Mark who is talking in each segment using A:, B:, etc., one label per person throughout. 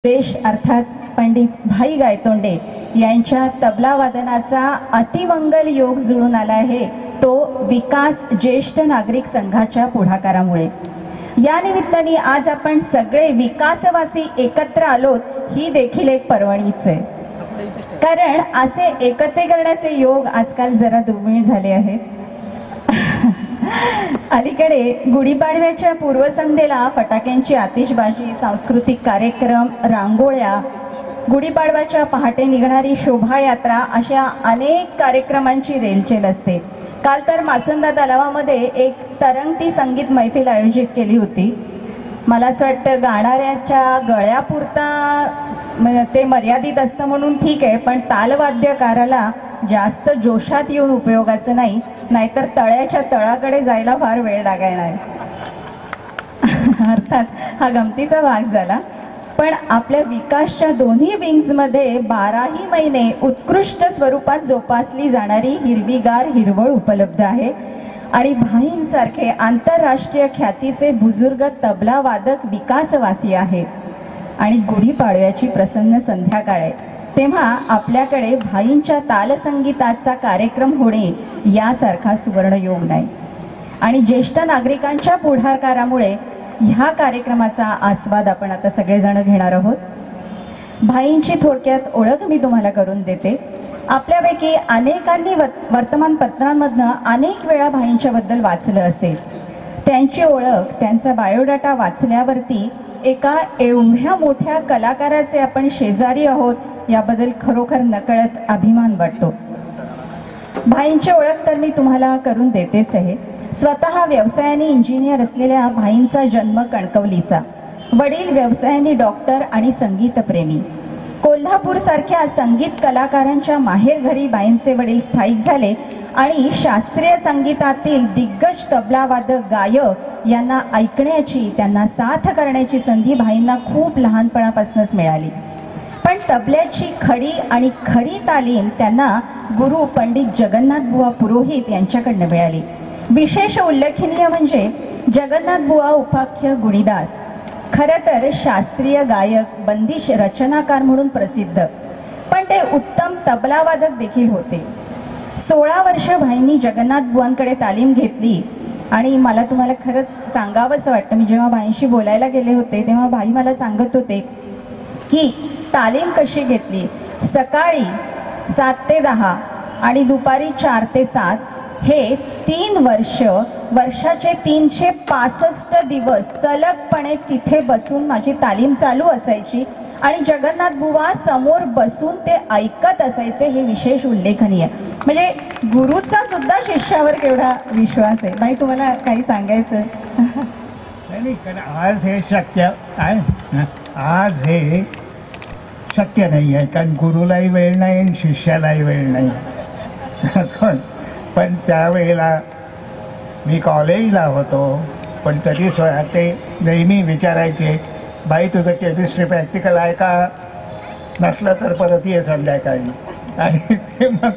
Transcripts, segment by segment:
A: सुरेश अर्थात पंडित भाई गायतोंडे यांच्या तबला वादनाचा अतिमंगल योग जुळून आला आहे तो विकास ज्येष्ठ नागरिक संघाच्या पुढाकारामुळे। या निमित्ताने आज आपण सगळे विकासवासी एकत्र आलोत ही देखील एक पर्वणीच आहे, कारण असे एकत्र करण्याचे योग आजकाल जरा दुर्मिळ झाले आहेत। अलीकडे गुढीपाडव्याच्या पूर्वसंध्येला फटाक्यांची आतिषबाजी, सांस्कृतिक कार्यक्रम, रांगोळ्या, गुढीपाडव्याच्या पहाटे निघणारी शोभायात्रा अशा अनेक कार्यक्रमांची रेलचेल असते। काल तर मासुंदा तलावामध्ये एक तरंगती संगीत मैफिल आयोजित केली होती। मला असं वाटतं गाणाऱ्याच्या गळ्यापुरता ते मर्यादित असतं म्हणून ठीक आहे, पण तालवाद्यकाराला जास्त जोशात येऊन उपयोगाचं नाही, नाहीतर तळ्याच्या तळाकडे जायला फार वेळ लागायला। अर्थात हा गमतीचा भाग झाला, पण आपल्या विकासच्या दोन्ही विंग्समध्ये 12ही महिने उत्कृष्ट स्वरूपात जोपासली जाणारी हिरवीगार हिरवळ उपलब्ध आहे आणि भाईंसारखे आंतरराष्ट्रीय ख्यातीचे बुजुर्ग तबला वादक विकासवासी आहेत आणि गुढीपाडव्याची प्रसन्न संध्याकाळ आहे, तेव्हा आपल्याकडे भाईंच्या तालसंगीताचा कार्यक्रम होणे यासारखा सुवर्णयोग नाही। आणि ज्येष्ठ नागरिकांच्या पुढाकारामुळे ह्या कार्यक्रमाचा आस्वाद आपण आता सगळेजण घेणार आहोत। भाईंची थोडक्यात ओळख मी तुम्हाला करून देते। आपल्यापैकी अनेकांनी वर्तमानपत्रांमधनं अनेक वेळा भाईंच्याबद्दल वाचलं असेल। त्यांची ओळख, त्यांचा बायोडाटा वाचल्यावरती एका एवढ्या मोठ्या कलाकाराचे आपण शेजारी आहोत याबद्दल खरोखर नकळत अभिमान वाटतो। भाईंची ओळख तर मी तुम्हाला करून देतेच आहे। स्वतः व्यवसायाने इंजिनियर असलेल्या भाईंचा जन्म कणकवलीचा, वडील व्यवसायाने डॉक्टर आणि संगीतप्रेमी। कोल्हापूर सारख्या संगीत कलाकारांच्या माहेरघरी बाईंचे वडील स्थायिक झाले आणि शास्त्रीय संगीतातील दिग्गज तबलावादक गायक यांना ऐकण्याची, त्यांना साथ करण्याची संधी भाईंना खूप लहानपणापासूनच मिळाली। पण तबल्याची खडी आणि खरी तालीम त्यांना गुरु पंडित जगन्नाथ बुवा पुरोहित यांच्याकडनं मिळाली। विशेष उल्लेखनीय म्हणजे जगन्नाथ बुवा उपाख्य गुणीदास खरं तर शास्त्रीय गायक, बंदिश रचनाकार म्हणून प्रसिद्ध, पण ते उत्तम तबलावादक देखील होते। 16 वर्ष भाईंनी जगन्नाथ बुवांकडे तालीम घेतली आणि मला तुम्हाला खरंच सांगावंसं वाटतं, मी जेव्हा भाईंशी बोलायला गेले होते तेव्हा भाई मला सांगत होते की तालीम कशी घेतली। सकाळी 7 ते 10 आणि दुपारी 4 ते 7 हे 3 वर्ष, वर्षाचे 365 दिवस सलगपणे तिथे बसून माझी तालीम चालू असायची आणि जगन्नाथ बुवा समोर बसून ते ऐकत असायचे। हे विशेष उल्लेखनीय, म्हणजे गुरुचा सुद्धा शिष्यावर केवढा विश्वास आहे। भाई तुम्हाला काही सांगायचं?
B: नाही, आज हे शक्य आहे, आज हे शक्य नाही आहे, कारण गुरुलाही वेळ नाही आणि शिष्यालाही वेळ नाही। पण त्यावेळेला मी कॉलेजला होतो, पण तरी ते नेहमी विचारायचे, भाई तुझं केमिस्ट्री प्रॅक्टिकल आहे का? नसलं तर परत ये संध्याकाळी, आणि ते मग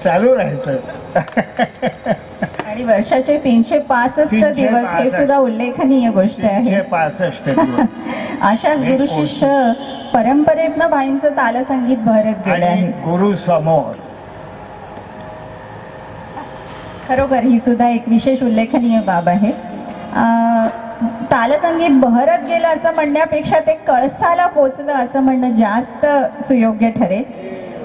B: चालू राहायचं।
A: आणि वर्षाचे 365 दिवस हे सुद्धा उल्लेखनीय गोष्ट आहे।
B: 365 दिवस
A: अशाच गुरु शिष्य परंपरेतनं भाईंचं तालसंगीत बहरत गेलं आहे।
B: गुरु समोर
A: खरोखर ही सुद्धा एक विशेष उल्लेखनीय बाब आहे। तालसंगीत बहरत गेलं असं म्हणण्यापेक्षा ते कळसाला पोचलं असं म्हणणं जास्त सुयोग्य ठरेल।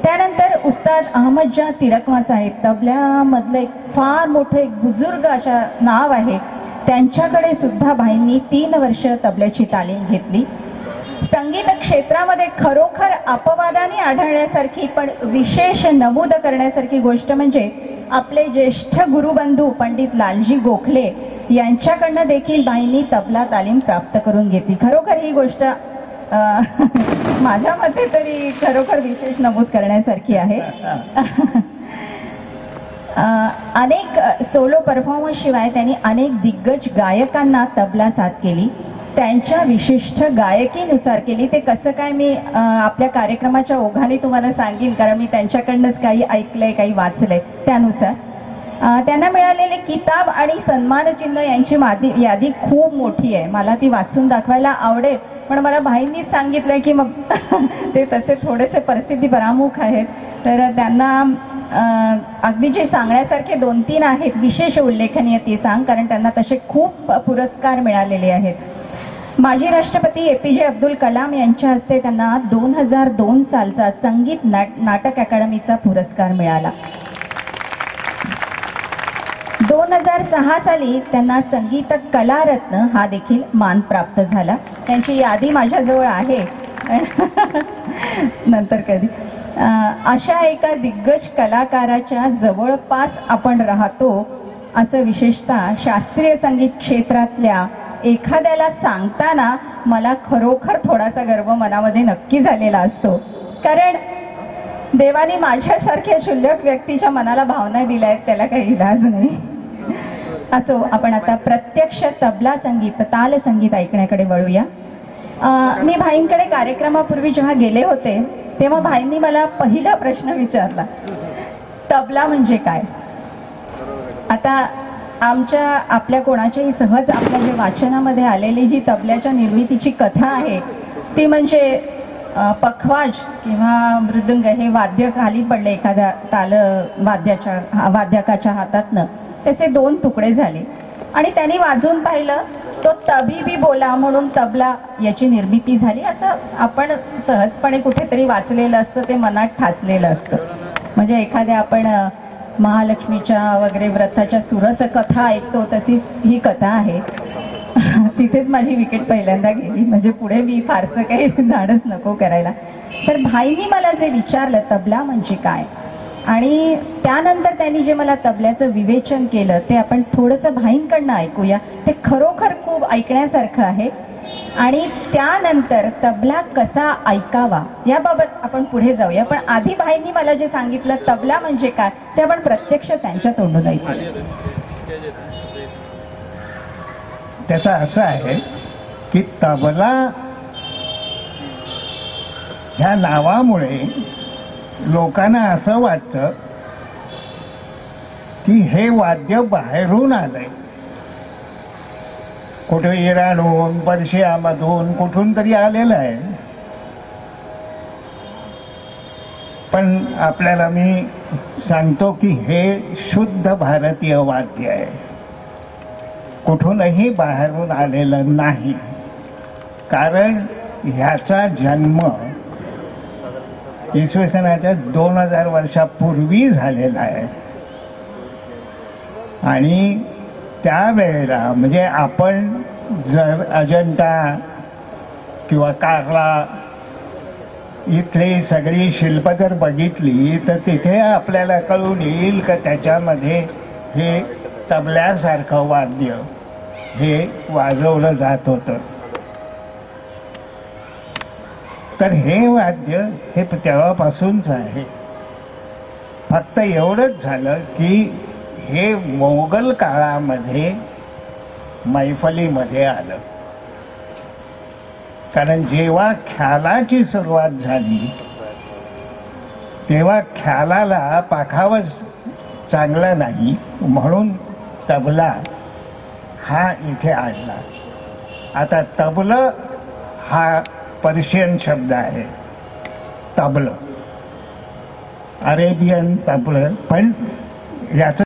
A: त्यानंतर उस्ताद अहमदजान तिरकमा साहेब, तबल्यामधलं एक फार मोठं एक बुजुर्ग अशा नाव आहे, त्यांच्याकडे सुद्धा भाईंनी 3 वर्ष तबल्याची तालीम घेतली। संगीत क्षेत्रामध्ये खरोखर अपवादाने आढळण्यासारखी पण विशेष नमूद करण्यासारखी गोष्ट म्हणजे आपले ज्येष्ठ गुरुबंधू पंडित लालजी गोखले यांच्याकडनं देखील भाईंनी तबला तालीम प्राप्त करून घेतली। खरोखर ही गोष्ट माझ्या मते तरी खरोखर विशेष नमूद करण्यासारखी आहे। अनेक सोलो परफॉर्मन्स शिवाय त्यांनी अनेक दिग्गज गायकांना तबला साथ केली, त्यांच्या विशिष्ट गायकीनुसार केली। ते कसं काय मी आपल्या कार्यक्रमाच्या ओघाने तुम्हाला सांगेन, कारण मी त्यांच्याकडनंच काही ऐकलंय, काही वाचलंय। त्यानुसार त्यांना मिळालेले किताब आणि सन्मानचिन्ह यांची यादी खूप मोठी आहे, मला ती वाचून दाखवायला आवडेल, पण मला भाईंनीच सांगितलंय की मग ते तसे थोडेसे परिस्थिती परामुख आहेत, तर त्यांना अगदी जे सांगण्यासारखे 2-3 आहेत विशेष उल्लेखनीय ते सांग, कारण त्यांना तसे खूप पुरस्कार मिळालेले आहेत. माजी राष्ट्रपती APJ अब्दुल कलाम यांच्या हस्ते त्यांना 2002 सालचा संगीत नाटक अकादमीचा पुरस्कार मिळाला. 2006 साली त्यांना संगीत कलारत्न हा देखील मान प्राप्त झाला. त्यांची यादी माझ्याजवळ आहे नंतर कधी. अशा एका दिग्गज कलाकाराच्या जवळपास आपण राहतो असं विशेषतः शास्त्रीय संगीत क्षेत्रातल्या एखाद्याला सांगताना मला खरोखर थोडासा गर्व मनामध्ये नक्की झालेला असतो, कारण देवाने माझ्यासारख्या क्षुल्लक व्यक्तीच्या मनाला भावना दिल्या आहेत, त्याला काही इलाज नाही. असो, आपण आता प्रत्यक्ष तबला संगीत, ताल संगीत ऐकण्याकडे वळूया. मी भाईंकडे कार्यक्रमापूर्वी जेव्हा गेले होते तेव्हा भाईंनी मला पहिला प्रश्न विचारला, तबला म्हणजे काय. आता आपल्या कोणाच्याही सहज आपल्या जे वाचनामध्ये आलेली जी तबल्याच्या निर्मितीची कथा आहे ती म्हणजे पखवाज किंवा मृदुंग हे वाद्य खाली पडले एखाद्या ताल वाद्यकाच्या हातातनं, त्याचे 2 तुकडे झाले आणि त्यांनी वाजवून पाहिलं, तो तबीबी बोला म्हणून तबला याची निर्मिती झाली, असं आपण सहजपणे कुठेतरी वाचलेलं असतं, ते मनात ठासलेलं असतं. म्हणजे एखाद्या आपण महालक्ष्मीच्या वगैरे व्रताच्या सुरस कथा ऐकतो तशीच ही कथा आहे. तिथेच माझी विकेट पहिल्यांदा गेली, म्हणजे पुढे मी फारसं काही धाडस नको करायला. तर भाईंनी मला जे विचारलं तबला म्हणजे काय, आणि त्यानंतर त्यांनी जे मला तबल्याचं विवेचन केलं ते आपण थोडंसं भाईंकडनं ऐकूया. ते खरोखर खूप ऐकण्यासारखं आहे. आणि त्यानंतर तबला कसा ऐकावा याबाबत आपण पुढे जाऊया. पण आधी भाईंनी मला जे सांगितलं तबला म्हणजे काय ते आपण प्रत्यक्ष त्यांच्या तोंडून ऐकूया.
B: त्याचं असं आहे की तबला ह्या नावामुळे लोकांना असं वाटतं की हे वाद्य बाहेरून आलंय, कुठे इराणहून पर्शियामधून कुठून तरी आलेलं आहे. पण आपल्याला मी सांगतो की हे शुद्ध भारतीय वाद्य आहे, कुठूनही बाहेरून आलेलं नाही. कारण ह्याचा जन्म इसवी सनाच्या 2000 वर्षापूर्वी झालेला आहे. आणि त्यावेळेला म्हणजे आपण जर अजंता किंवा कार्ला इथली सगळी शिल्प जर बघितली तर तिथे आपल्याला कळून येईल का त्याच्यामध्ये हे तबल्यासारखं वाद्य हे वाजवलं जात होतं. तर हे वाद्य हे तेव्हापासूनच आहे. फक्त एवढंच झालं की हे मोगल काळामध्ये मैफलीमध्ये आलं. कारण जेव्हा ख्यालाची सुरुवात झाली तेव्हा ख्यालाला पाखावज चांगला नाही म्हणून तबला हा इथे आणला. आता तबलं हा पर्शियन शब्द आहे, तबलं अरेबियन तबलं, पण याचं